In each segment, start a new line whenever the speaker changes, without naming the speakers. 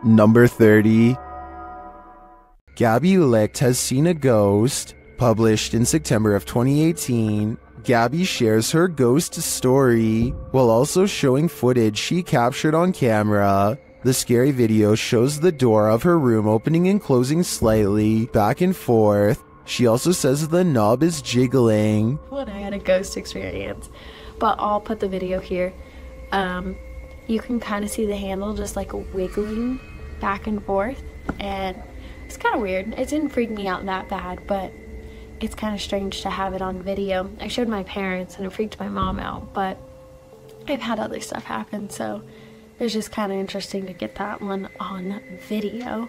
Number 30. Gabby Licht has seen a ghost. Published in September of 2018, Gabby shares her ghost story while also showing footage she captured on camera. The scary video shows the door of her room opening and closing slightly, back and forth. She also says the knob is jiggling.
When I had a ghost experience, but I'll put the video here. You can kind of see the handle just like wiggling back and forth, and it's kind of weird. It didn't freak me out that bad, but it's kind of strange to have it on video. I showed my parents and it freaked my mom out, but I've had other stuff happen, so it's just kind of interesting to get that one on video.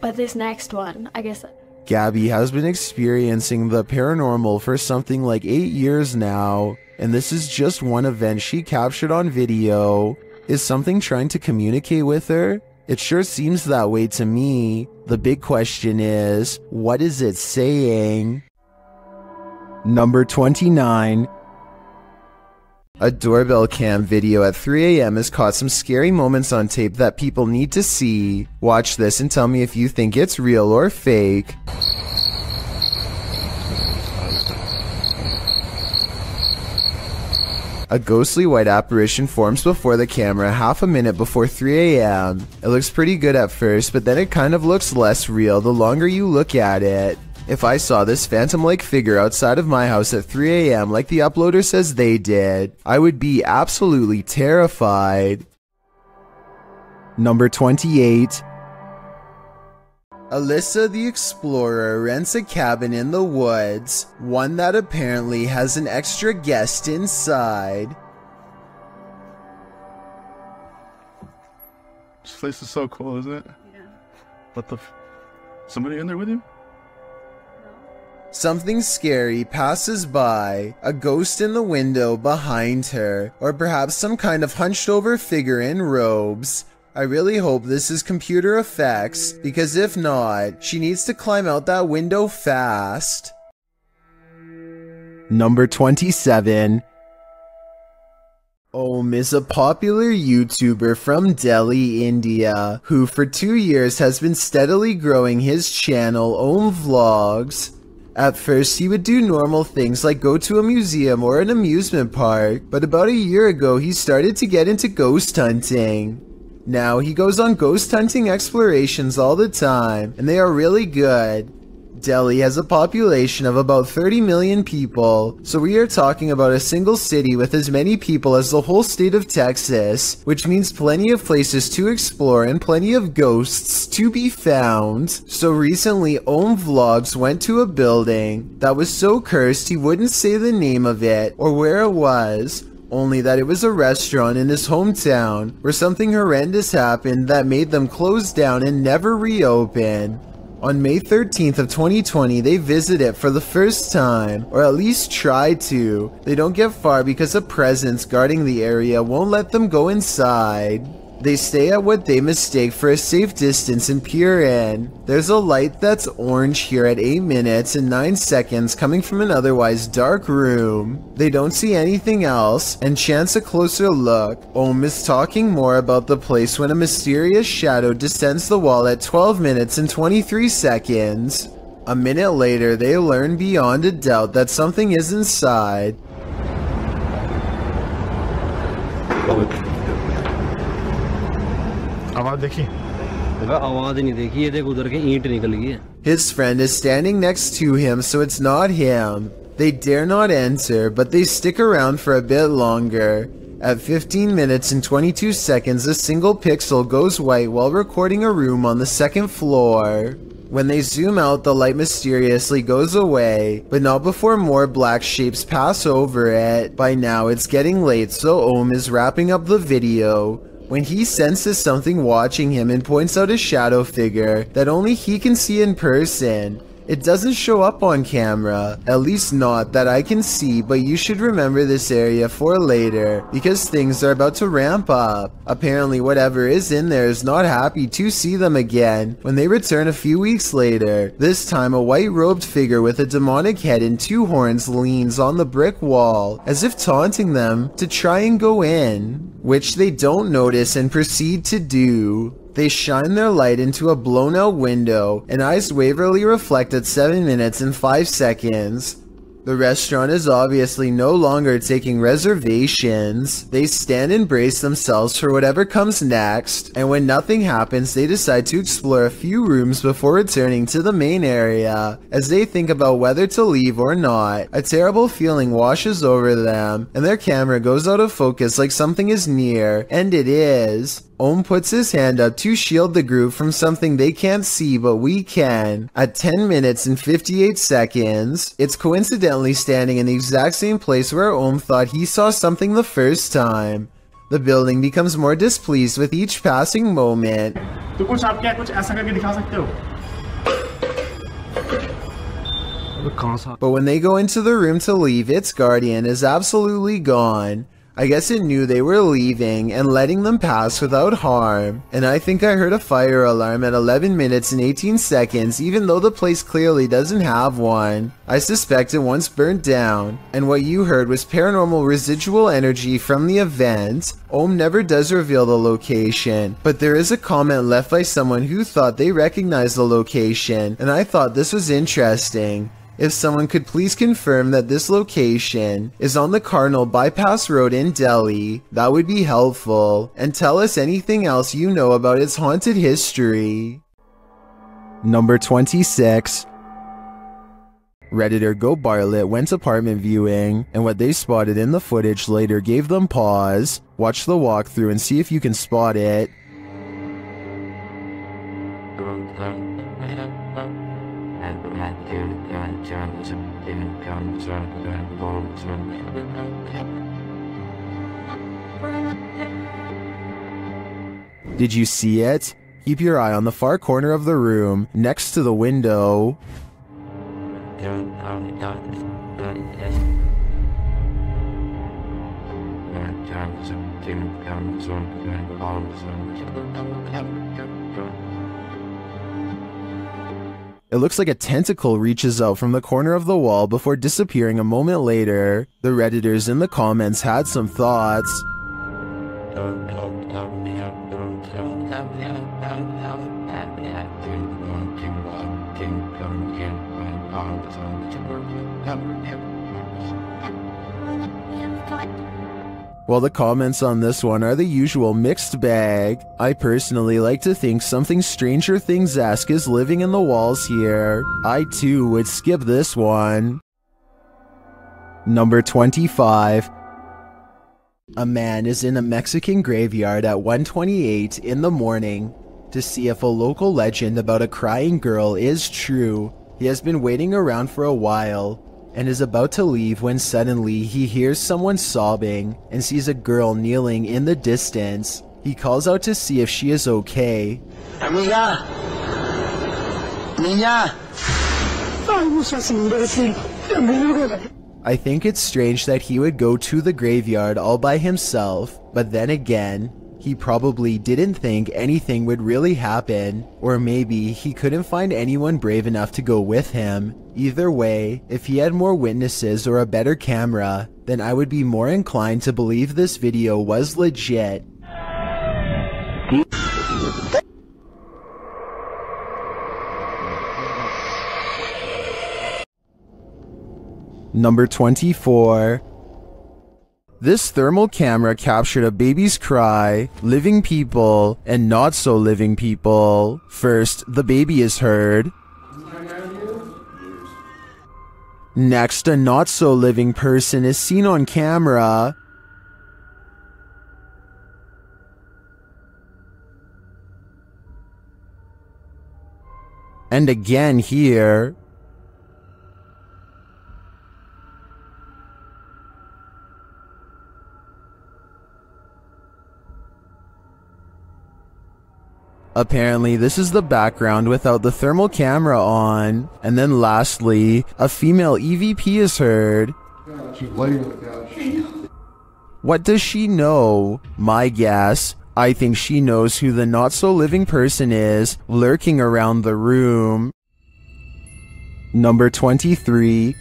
But this next one, I guess...
Gabby has been experiencing the paranormal for something like 8 years now, and this is just one event she captured on video. Is something trying to communicate with her? It sure seems that way to me. The big question is, what is it saying? Number 29. A doorbell cam video at 3 a.m. has caught some scary moments on tape that people need to see. Watch this and tell me if you think it's real or fake. A ghostly white apparition forms before the camera half a minute before 3 a.m. It looks pretty good at first, but then it kind of looks less real the longer you look at it. If I saw this phantom-like figure outside of my house at 3 a.m. like the uploader says they did, I would be absolutely terrified. Number 28. Alyssa the Explorer rents a cabin in the woods, one that apparently has an extra guest inside.
This place is so cool, isn't it?
Yeah.
What the somebody in there with you?
Something scary passes by, a ghost in the window behind her, or perhaps some kind of hunched over figure in robes. I really hope this is computer effects, because if not, she needs to climb out that window fast. Number 27. Om is a popular YouTuber from Delhi, India, who for 2 years has been steadily growing his channel Om Vlogs. At first, he would do normal things like go to a museum or an amusement park, but about a year ago, he started to get into ghost hunting. Now, he goes on ghost hunting explorations all the time, and they are really good. Delhi has a population of about 30 million people, so we are talking about a single city with as many people as the whole state of Texas, which means plenty of places to explore and plenty of ghosts to be found. So recently, Om Vlogs went to a building that was so cursed he wouldn't say the name of it or where it was, only that it was a restaurant in his hometown where something horrendous happened that made them close down and never reopen. On May 13th of 2020, they visit it for the first time, or at least try to. They don't get far because a presence guarding the area won't let them go inside. They stay at what they mistake for a safe distance and peer in. There's a light that's orange here at 8 minutes and 9 seconds coming from an otherwise dark room. They don't see anything else and chance a closer look. Om is talking more about the place when a mysterious shadow descends the wall at 12 minutes and 23 seconds. A minute later, they learn beyond a doubt that something is inside. His friend is standing next to him, so it's not him. They dare not enter, but they stick around for a bit longer. At 15 minutes and 22 seconds, a single pixel goes white while recording a room on the second floor. When they zoom out, the light mysteriously goes away, but not before more black shapes pass over it. By now, it's getting late, so Om is wrapping up the video when he senses something watching him and points out a shadow figure that only he can see in person. It doesn't show up on camera, at least not that I can see, but you should remember this area for later, because things are about to ramp up. Apparently whatever is in there is not happy to see them again when they return a few weeks later. This time a white-robed figure with a demonic head and 2 horns leans on the brick wall, as if taunting them to try and go in, which they don't notice and proceed to do. They shine their light into a blown-out window, and eyes waverly reflect at 7 minutes and 5 seconds. The restaurant is obviously no longer taking reservations. They stand and brace themselves for whatever comes next, and when nothing happens, they decide to explore a few rooms before returning to the main area. As they think about whether to leave or not, a terrible feeling washes over them, and their camera goes out of focus like something is near, and it is. Ohm puts his hand up to shield the group from something they can't see but we can. At 10 minutes and 58 seconds, it's coincidentally standing in the exact same place where Ohm thought he saw something the first time. The building becomes more displeased with each passing moment.
तो कुछ आप क्या कुछ ऐसा करके दिखा सकते हो?
But when they go into the room to leave, its guardian is absolutely gone. I guess it knew they were leaving and letting them pass without harm, and I think I heard a fire alarm at 11 minutes and 18 seconds even though the place clearly doesn't have one. I suspect it once burnt down, and what you heard was paranormal residual energy from the event. Ohm never does reveal the location, but there is a comment left by someone who thought they recognized the location, and I thought this was interesting. If someone could please confirm that this location is on the Cardinal Bypass Road in Delhi, that would be helpful, and tell us anything else you know about its haunted history. Number 26. Redditor gobartlett went apartment viewing, and what they spotted in the footage later gave them pause. Watch the walkthrough and see if you can spot it. Did you see it? Keep your eye on the far corner of the room, next to the window. It looks like a tentacle reaches out from the corner of the wall before disappearing a moment later. The Redditors in the comments had some thoughts. Well, the comments on this one are the usual mixed bag. I personally like to think something Stranger Things-esque is living in the walls here. I too would skip this one. Number 25. A man is in a Mexican graveyard at 1:28 in the morning to see if a local legend about a crying girl is true. He has been waiting around for a while and is about to leave when suddenly he hears someone sobbing and sees a girl kneeling in the distance. He calls out to see if she is okay.
Amiga! Niña!
I think it's strange that he would go to the graveyard all by himself, but then again, he probably didn't think anything would really happen, or maybe he couldn't find anyone brave enough to go with him. Either way, if he had more witnesses or a better camera, then I would be more inclined to believe this video was legit. Number 24. This thermal camera captured a baby's cry, living people, and not so living people. First, the baby is heard. Next, a not so living person is seen on camera. And again here. Apparently, this is the background without the thermal camera on. And then lastly, a female EVP is heard.
She's laying on the couch.
What does she know? My guess, I think she knows who the not-so-living person is lurking around the room. Number 23.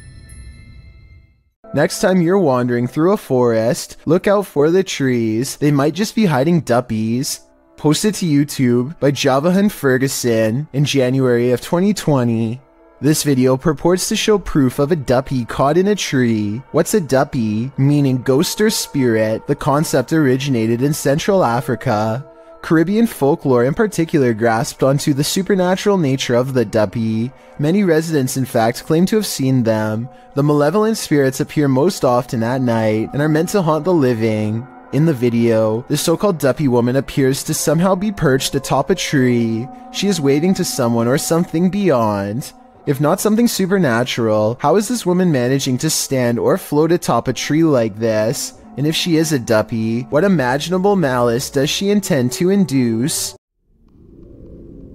Next time you're wandering through a forest, look out for the trees. They might just be hiding duppies. Posted to YouTube by Javahan Ferguson in January of 2020. This video purports to show proof of a duppy caught in a tree. What's a duppy? Meaning ghost or spirit. The concept originated in Central Africa. Caribbean folklore in particular grasped onto the supernatural nature of the duppy. Many residents in fact claim to have seen them. The malevolent spirits appear most often at night and are meant to haunt the living. In the video, the so-called duppy woman appears to somehow be perched atop a tree. She is waving to someone or something beyond. If not something supernatural, how is this woman managing to stand or float atop a tree like this? And if she is a duppy, what imaginable malice does she intend to induce?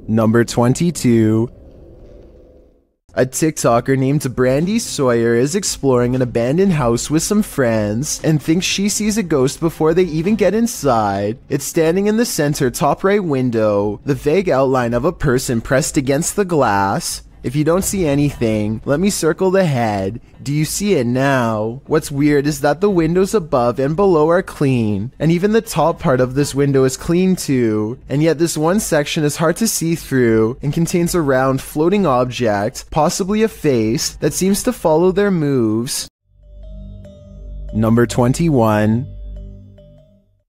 Number 22. A TikToker named Brandy Sawyer is exploring an abandoned house with some friends and thinks she sees a ghost before they even get inside. It's standing in the center top right window, the vague outline of a person pressed against the glass. If you don't see anything, let me circle the head. Do you see it now? What's weird is that the windows above and below are clean, and even the top part of this window is clean too, and yet this one section is hard to see through and contains a round floating object, possibly a face, that seems to follow their moves. Number 21.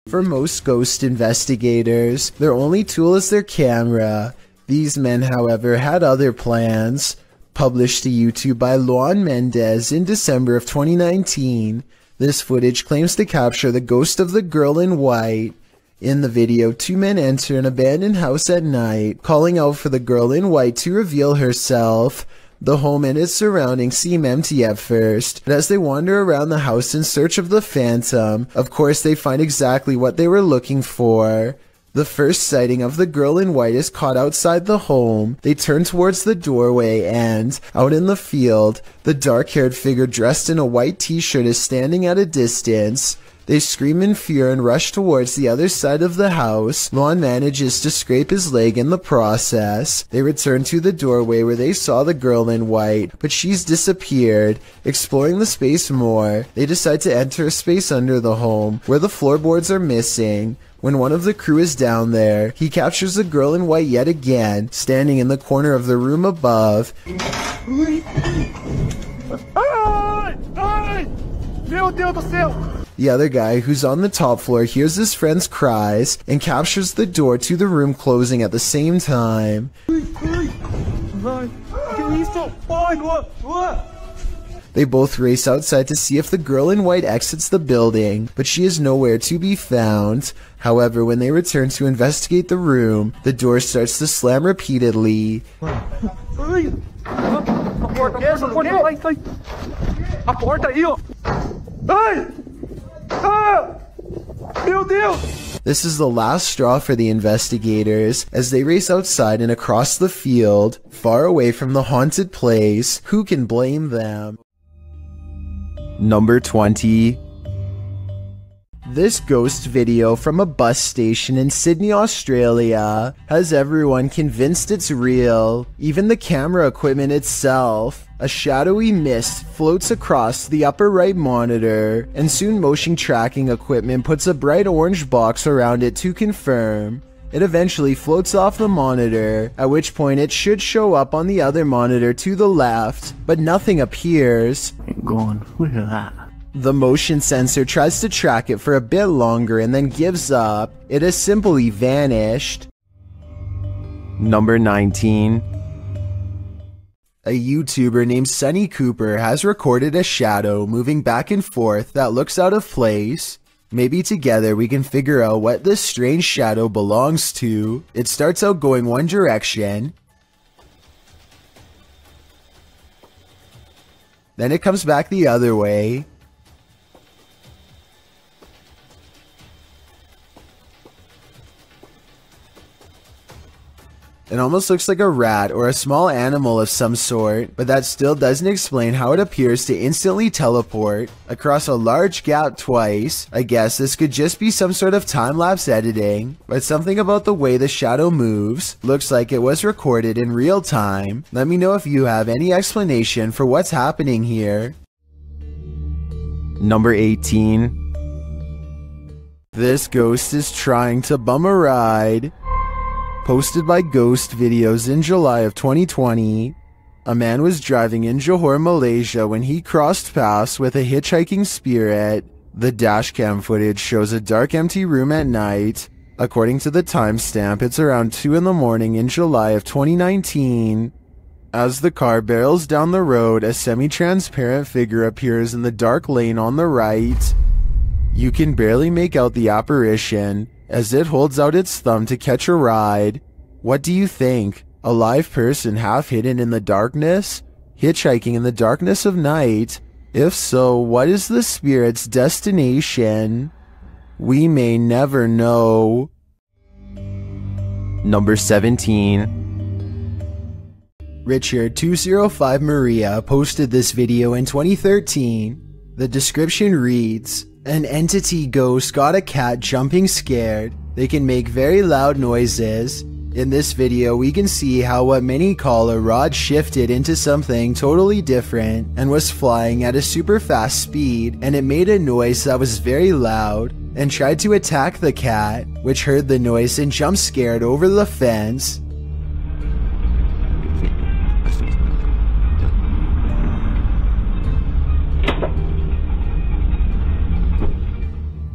For most ghost investigators, their only tool is their camera. These men, however, had other plans. Published to YouTube by Luan Mendez in December of 2019, this footage claims to capture the ghost of the girl in white. In the video, two men enter an abandoned house at night, calling out for the girl in white to reveal herself. The home and its surroundings seem empty at first, but as they wander around the house in search of the phantom, of course they find exactly what they were looking for. The first sighting of the girl in white is caught outside the home. They turn towards the doorway and, out in the field, the dark-haired figure dressed in a white t-shirt is standing at a distance. They scream in fear and rush towards the other side of the house. Lon manages to scrape his leg in the process. They return to the doorway where they saw the girl in white, but she's disappeared. Exploring the space more, they decide to enter a space under the home, where the floorboards are missing. When one of the crew is down there, he captures the girl in white yet again, standing in the corner of the room above. The other guy, who's on the top floor, hears his friend's cries and captures the door to the room closing at the same time. They both race outside to see if the girl in white exits the building, but she is nowhere to be found. However, when they return to investigate the room, the door starts to slam repeatedly. This is the last straw for the investigators as they race outside and across the field, far away from the haunted place. Who can blame them? Number 20. This ghost video from a bus station in Sydney, Australia has everyone convinced it's real, even the camera equipment itself. A shadowy mist floats across the upper right monitor, and soon motion tracking equipment puts a bright orange box around it to confirm. It eventually floats off the monitor, at which point it should show up on the other monitor to the left, but nothing appears.
Look at that.
The motion sensor tries to track it for a bit longer and then gives up. It has simply vanished. Number 19. A YouTuber named Sunny Cooper has recorded a shadow moving back and forth that looks out of place. Maybe together we can figure out what this strange shadow belongs to. It starts out going one direction, then it comes back the other way. It almost looks like a rat or a small animal of some sort, but that still doesn't explain how it appears to instantly teleport across a large gap twice. I guess this could just be some sort of time-lapse editing, but something about the way the shadow moves looks like it was recorded in real time. Let me know if you have any explanation for what's happening here. Number 18. This ghost is trying to bum a ride. Posted by Ghost Videos in July of 2020. A man was driving in Johor, Malaysia when he crossed paths with a hitchhiking spirit. The dashcam footage shows a dark, empty room at night. According to the timestamp, it's around 2 in the morning in July of 2019. As the car barrels down the road, a semi-transparent figure appears in the dark lane on the right. You can barely make out the apparition as it holds out its thumb to catch a ride. What do you think? A live person half hidden in the darkness? Hitchhiking in the darkness of night? If so, what is the spirit's destination? We may never know. Number 17. Richard205 Maria posted this video in 2013. The description reads, "An entity ghost got a cat jumping scared. They can make very loud noises. In this video, we can see how what many call a rod shifted into something totally different and was flying at a super fast speed, and it made a noise that was very loud and tried to attack the cat, which heard the noise and jump scared over the fence."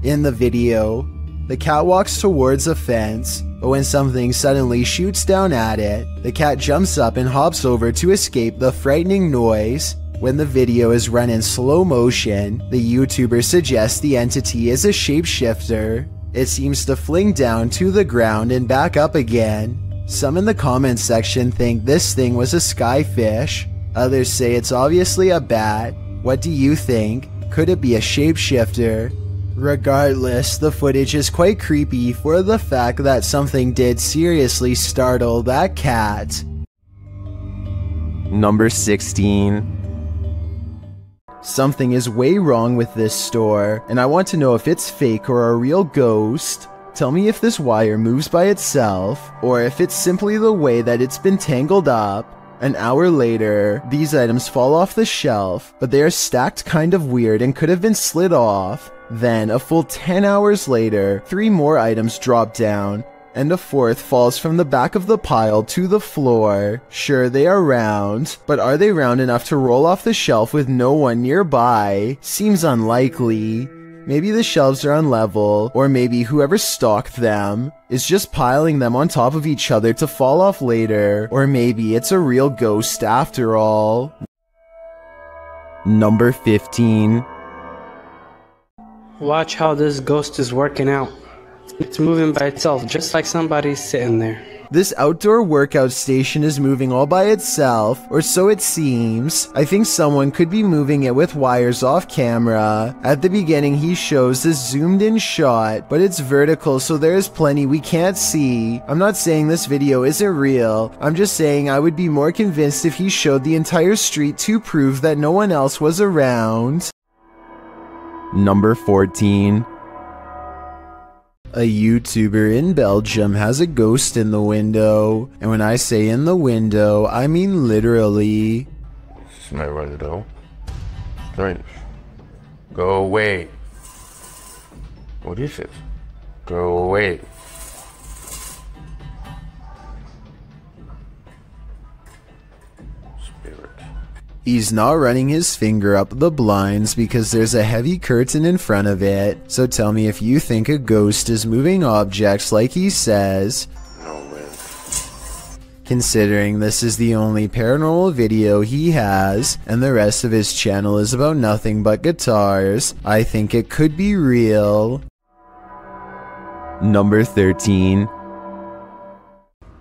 In the video, the cat walks towards a fence, but when something suddenly shoots down at it, the cat jumps up and hops over to escape the frightening noise. When the video is run in slow motion, the YouTuber suggests the entity is a shapeshifter. It seems to fling down to the ground and back up again. Some in the comments section think this thing was a skyfish. Others say it's obviously a bat. What do you think? Could it be a shapeshifter? Regardless, the footage is quite creepy for the fact that something did seriously startle that cat. Number 16. Something is way wrong with this store, and I want to know if it's fake or a real ghost. Tell me if this wire moves by itself, or if it's simply the way that it's been tangled up. An hour later, these items fall off the shelf, but they are stacked kind of weird and could have been slid off. Then, a full 10 hours later, 3 more items drop down, and a 4th falls from the back of the pile to the floor. Sure, they are round, but are they round enough to roll off the shelf with no one nearby? Seems unlikely. Maybe the shelves are unlevel, or maybe whoever stocked them is just piling them on top of each other to fall off later, or maybe it's a real ghost after all. Number 15.
Watch how this ghost is working out. It's moving by itself, just like somebody's sitting there.
This outdoor workout station is moving all by itself, or so it seems. I think someone could be moving it with wires off camera. At the beginning, he shows this zoomed in shot, but it's vertical, so there's plenty we can't see. I'm not saying this video isn't real. I'm just saying I would be more convinced if he showed the entire street to prove that no one else was around. Number 14. A YouTuber in Belgium has a ghost in the window, and when I say in the window, I mean literally.
Smell right though. Right. Go away. What is it? Go away. Spirit.
He's not running his finger up the blinds because there's a heavy curtain in front of it, so tell me if you think a ghost is moving objects like he says.
No way.
Considering this is the only paranormal video he has, and the rest of his channel is about nothing but guitars, I think it could be real. Number 13.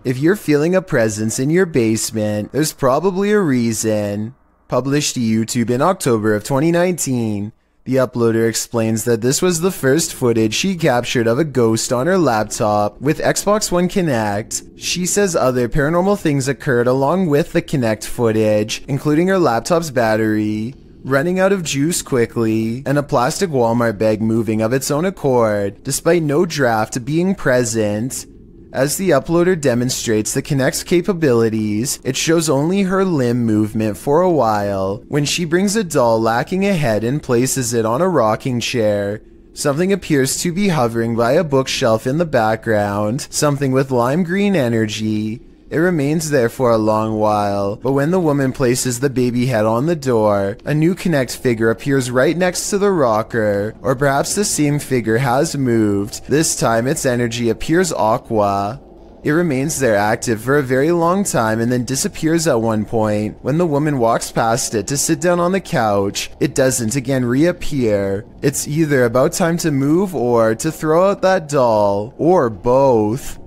If you're feeling a presence in your basement, there's probably a reason. Published to YouTube in October of 2019. The uploader explains that this was the first footage she captured of a ghost on her laptop with Xbox One Kinect. She says other paranormal things occurred along with the Kinect footage, including her laptop's battery running out of juice quickly, and a plastic Walmart bag moving of its own accord, despite no draft being present. As the uploader demonstrates the Kinect's capabilities, it shows only her limb movement for a while. When she brings a doll lacking a head and places it on a rocking chair, something appears to be hovering by a bookshelf in the background, something with lime green energy. It remains there for a long while, but when the woman places the baby head on the door, a new Kinect figure appears right next to the rocker, or perhaps the same figure has moved. This time its energy appears aqua. It remains there active for a very long time and then disappears at one point. When the woman walks past it to sit down on the couch, it doesn't again reappear. It's either about time to move or to throw out that doll, or both.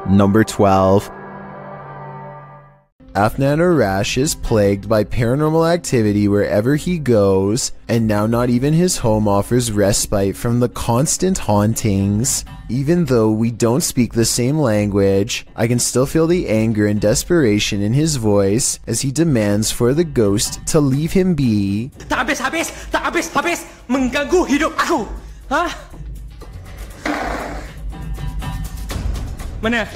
Number 12. Afnan Arash is plagued by paranormal activity wherever he goes, and now not even his home offers respite from the constant hauntings. Even though we don't speak the same language, I can still feel the anger and desperation in his voice as he demands for the ghost to leave him be.
Tak habis, mengganggu hidup aku. Hah? Mana?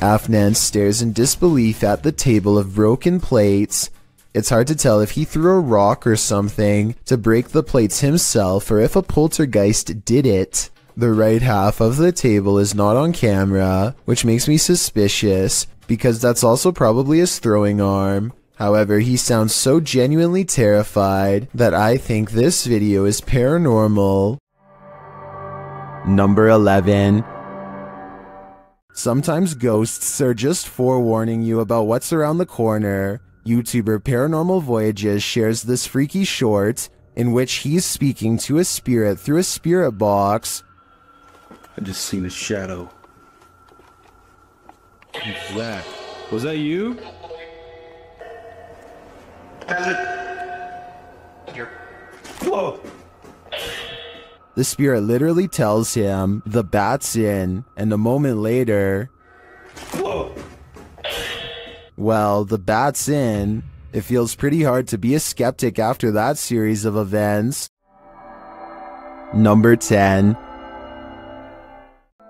Afnan stares in disbelief at the table of broken plates. It's hard to tell if he threw a rock or something to break the plates himself or if a poltergeist did it. The right half of the table is not on camera, which makes me suspicious because that's also probably his throwing arm. However, he sounds so genuinely terrified that I think this video is paranormal. Number 11. Sometimes ghosts are just forewarning you about what's around the corner. YouTuber Paranormal Voyages shares this freaky short in which he's speaking to a spirit through a spirit box.
I just seen a shadow. Who's that? Was that you? Whoa!
The spirit literally tells him, "The bat's in," and a moment later,
Whoa!
well, the bat's in. It feels pretty hard to be a skeptic after that series of events. Number 10.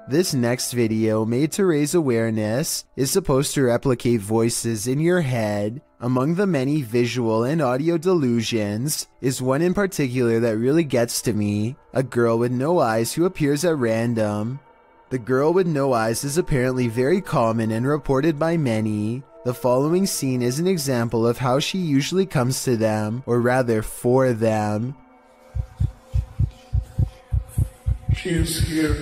This next video, made to raise awareness, is supposed to replicate voices in your head. Among the many visual and audio delusions is one in particular that really gets to me. A girl with no eyes who appears at random. The girl with no eyes is apparently very common and reported by many. The following scene is an example of how she usually comes to them, or rather for them.
She is here.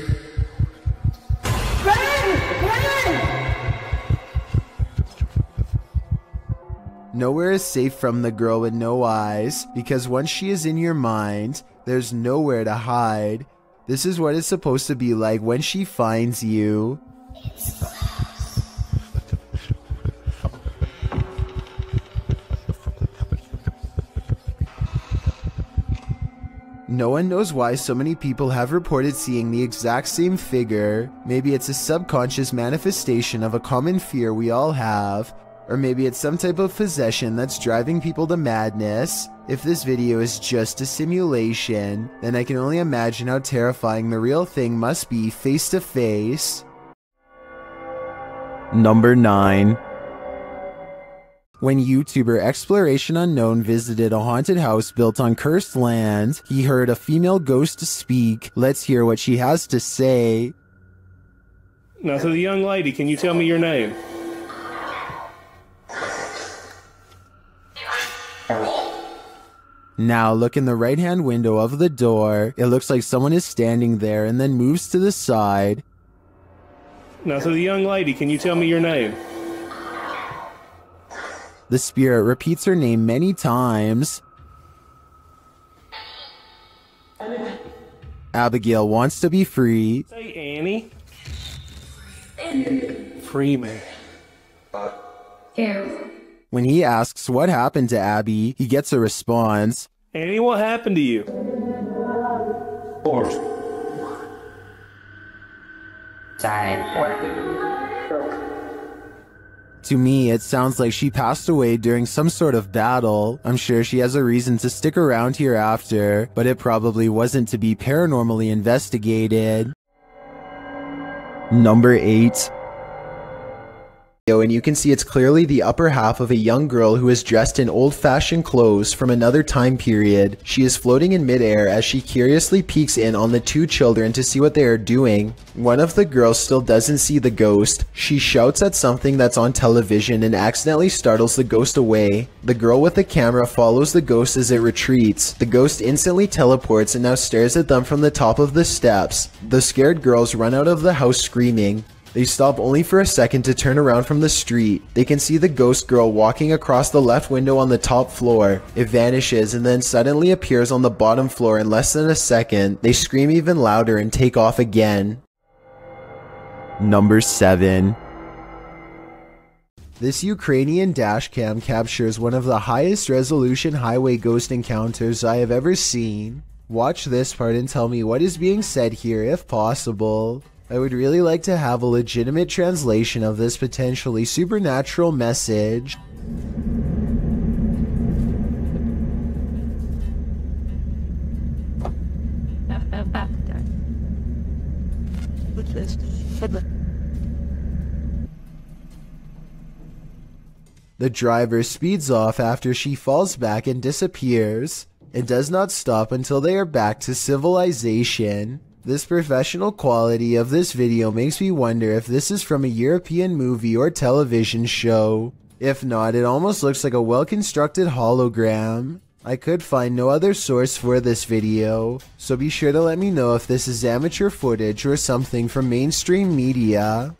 Nowhere is safe from the girl with no eyes, because once she is in your mind, there's nowhere to hide. This is what it's supposed to be like when she finds you. No one knows why so many people have reported seeing the exact same figure. Maybe it's a subconscious manifestation of a common fear we all have. Or maybe it's some type of possession that's driving people to madness. If this video is just a simulation, then I can only imagine how terrifying the real thing must be face to face. Number 9. When YouTuber Exploration Unknown visited a haunted house built on cursed land, he heard a female ghost speak. Let's hear what she has to say.
Now, to the young lady, can you tell me your name?
Now look in the right hand window of the door. It looks like someone is standing there and then moves to the side.
Now, to the young lady, can you tell me your name?
The spirit repeats her name many times. Abigail wants to be free.
Say Annie. Free me.
When he asks what happened to Abby, he gets a response.
Annie, what happened to you?
To me, it sounds like she passed away during some sort of battle. I'm sure she has a reason to stick around here after, but it probably wasn't to be paranormally investigated. Number 8. And you can see it's clearly the upper half of a young girl who is dressed in old-fashioned clothes from another time period. She is floating in midair as she curiously peeks in on the two children to see what they are doing. One of the girls still doesn't see the ghost. She shouts at something that's on television and accidentally startles the ghost away. The girl with the camera follows the ghost as it retreats. The ghost instantly teleports and now stares at them from the top of the steps. The scared girls run out of the house screaming. They stop only for a second to turn around from the street. They can see the ghost girl walking across the left window on the top floor. It vanishes and then suddenly appears on the bottom floor in less than a second. They scream even louder and take off again. Number 7. This Ukrainian dashcam captures one of the highest resolution highway ghost encounters I have ever seen. Watch this part and tell me what is being said here if possible. I would really like to have a legitimate translation of this potentially supernatural message. The driver speeds off after she falls back and disappears. It does not stop until they are back to civilization. This professional quality of this video makes me wonder if this is from a European movie or television show. If not, it almost looks like a well-constructed hologram. I could find no other source for this video, so be sure to let me know if this is amateur footage or something from mainstream media.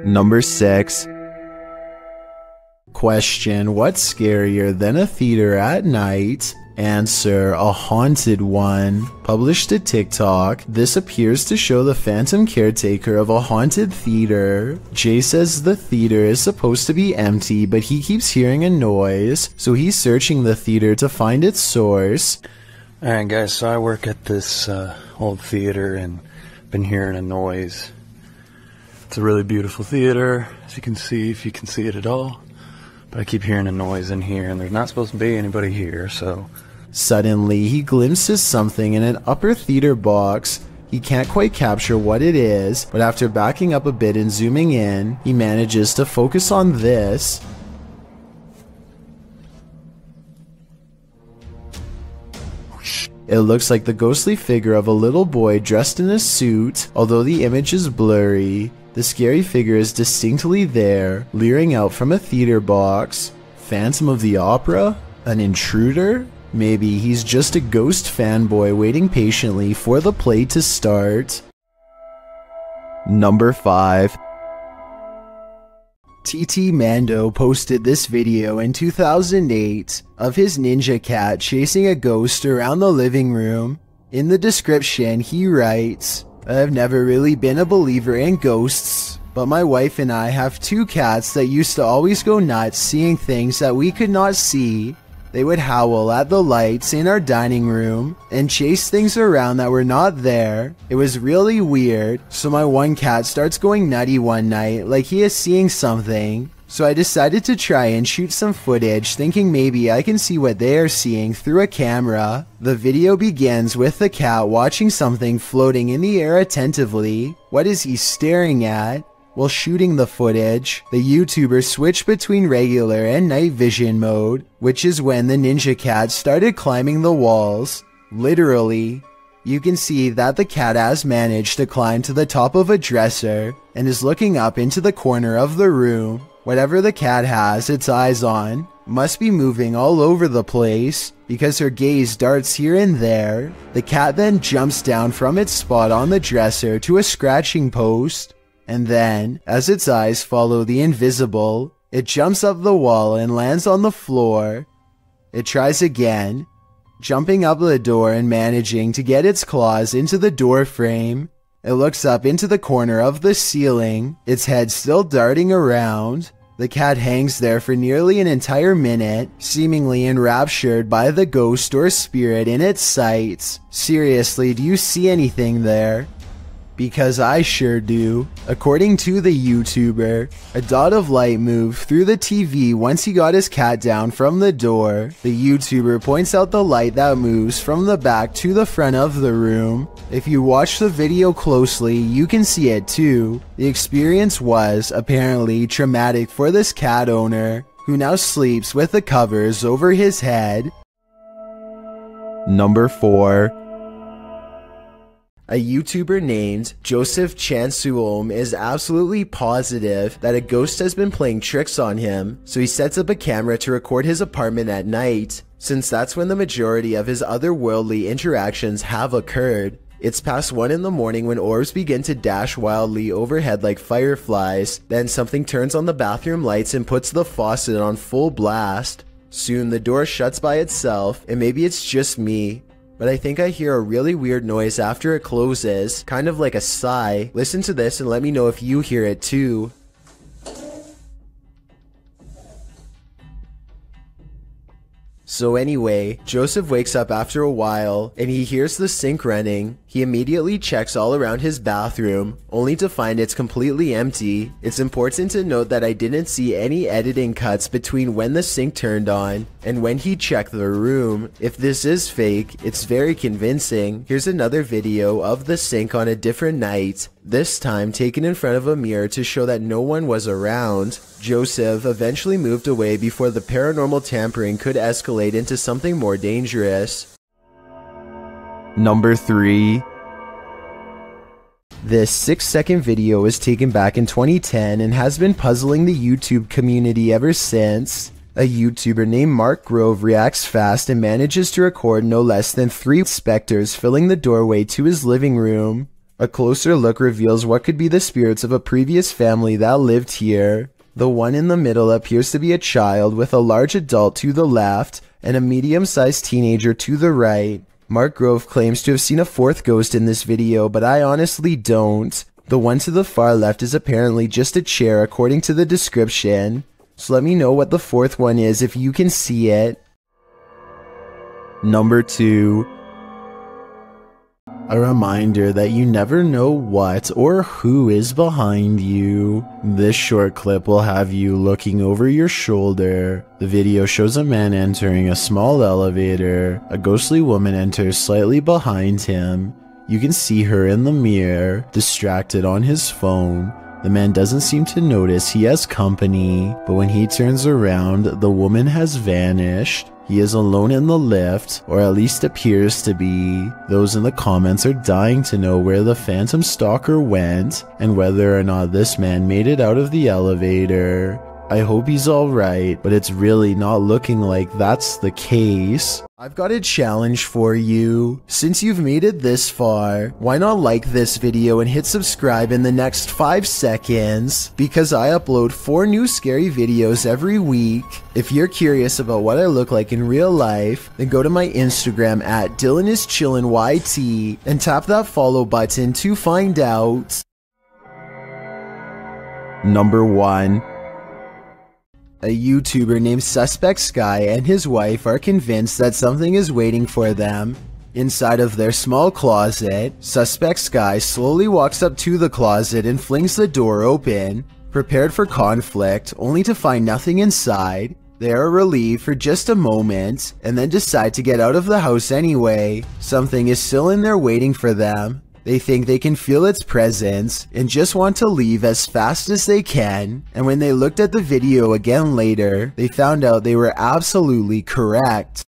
Number 6. Question: what's scarier than a theater at night? Answer: a haunted one. Published to TikTok, this appears to show the phantom caretaker of a haunted theater. Jay says the theater is supposed to be empty, but he keeps hearing a noise, so he's searching the theater to find its source.
Alright guys, so I work at this old theater and been hearing a noise. It's a really beautiful theater, as you can see, if you can see it at all. But I keep hearing a noise in here and there's not supposed to be anybody here, so...
Suddenly, he glimpses something in an upper theater box. He can't quite capture what it is, but after backing up a bit and zooming in, he manages to focus on this. It looks like the ghostly figure of a little boy dressed in a suit. Although the image is blurry, the scary figure is distinctly there, leering out from a theater box. Phantom of the Opera? An intruder? Maybe he's just a ghost fanboy waiting patiently for the play to start. Number 5. TT Mando posted this video in 2008 of his ninja cat chasing a ghost around the living room. In the description, he writes, "I've never really been a believer in ghosts, but my wife and I have 2 cats that used to always go nuts seeing things that we could not see. They would howl at the lights in our dining room and chase things around that were not there. It was really weird, so my one cat starts going nutty one night like he is seeing something. So I decided to try and shoot some footage, thinking maybe I can see what they are seeing through a camera. The video begins with the cat watching something floating in the air attentively. What is he staring at? While shooting the footage, the YouTuber switched between regular and night vision mode, which is when the ninja cat started climbing the walls. Literally. You can see that the cat has managed to climb to the top of a dresser and is looking up into the corner of the room. Whatever the cat has its eyes on must be moving all over the place because her gaze darts here and there. The cat then jumps down from its spot on the dresser to a scratching post. And then, as its eyes follow the invisible, it jumps up the wall and lands on the floor. It tries again, jumping up the door and managing to get its claws into the door frame. It looks up into the corner of the ceiling, its head still darting around. The cat hangs there for nearly an entire minute, seemingly enraptured by the ghost or spirit in its sights. Seriously, do you see anything there? Because I sure do. According to the YouTuber, a dot of light moved through the TV once he got his cat down from the door. The YouTuber points out the light that moves from the back to the front of the room. If you watch the video closely, you can see it too. The experience was apparently traumatic for this cat owner, who now sleeps with the covers over his head. Number 4. A YouTuber named Joseph Chansuom is absolutely positive that a ghost has been playing tricks on him, so he sets up a camera to record his apartment at night, since that's when the majority of his otherworldly interactions have occurred. It's past 1 in the morning when orbs begin to dash wildly overhead like fireflies, then something turns on the bathroom lights and puts the faucet on full blast. Soon the door shuts by itself, and maybe it's just me, but I think I hear a really weird noise after it closes, kind of like a sigh. Listen to this and let me know if you hear it too. So anyway, Joseph wakes up after a while, and he hears the sink running. He immediately checks all around his bathroom, only to find it's completely empty. It's important to note that I didn't see any editing cuts between when the sink turned on and when he checked the room. If this is fake, it's very convincing. Here's another video of the sink on a different night, this time taken in front of a mirror to show that no one was around. Joseph eventually moved away before the paranormal tampering could escalate into something more dangerous. Number 3. This 6-second video was taken back in 2010 and has been puzzling the YouTube community ever since. A YouTuber named Mark Grove reacts fast and manages to record no less than 3 specters filling the doorway to his living room. A closer look reveals what could be the spirits of a previous family that lived here. The one in the middle appears to be a child with a large adult to the left and a medium-sized teenager to the right. Mark Grove claims to have seen a 4th ghost in this video, but I honestly don't. The one to the far left is apparently just a chair according to the description. So let me know what the 4th one is if you can see it. Number 2. A reminder that you never know what or who is behind you. This short clip will have you looking over your shoulder. The video shows a man entering a small elevator. A ghostly woman enters slightly behind him. You can see her in the mirror, distracted on his phone. The man doesn't seem to notice he has company, but when he turns around, the woman has vanished. He is alone in the lift, or at least appears to be. Those in the comments are dying to know where the phantom stalker went, and whether or not this man made it out of the elevator. I hope he's alright, but it's really not looking like that's the case. I've got a challenge for you. Since you've made it this far, why not like this video and hit subscribe in the next 5 seconds? Because I upload 4 new scary videos every week. If you're curious about what I look like in real life, then go to my Instagram at DylanIsChillinYT and tap that follow button to find out. Number 1. A YouTuber named Suspect Sky and his wife are convinced that something is waiting for them. Inside of their small closet, Suspect Sky slowly walks up to the closet and flings the door open, prepared for conflict, only to find nothing inside. They are relieved for just a moment, and then decide to get out of the house anyway. Something is still in there waiting for them. They think they can feel its presence and just want to leave as fast as they can, and when they looked at the video again later, they found out they were absolutely correct.